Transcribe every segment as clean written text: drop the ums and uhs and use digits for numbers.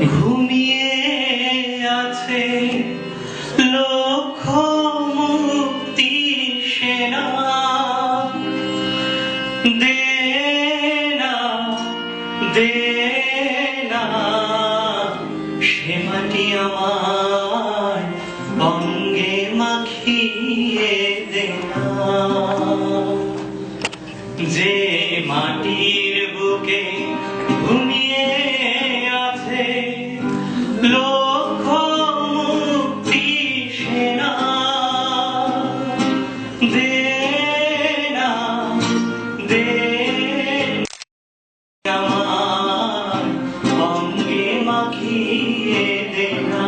ঘুমিয়ে আছে লক্ষ মুক্তি সেনা, দে না দে না সে মাটি আমায় অঙ্গে মাখিয়ে দে না। যে মাটির বুকে ঘুমিয়ে আছে লক্ষ মুক্তি সেনা, দে না দে আমার অঙ্গে মাখিয়ে দে না।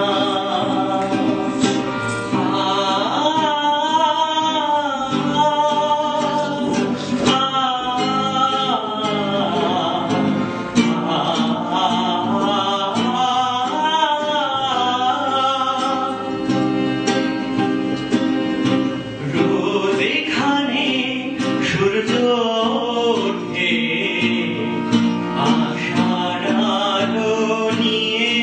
সূর্য ওঠে আশার আলো নিয়ে,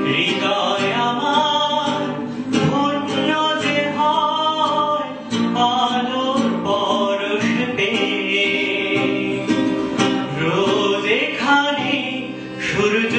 হৃদয় আমার ধন্য যে হয় আলোর পরশ পেয়ে। রোজ এখানে সূর্য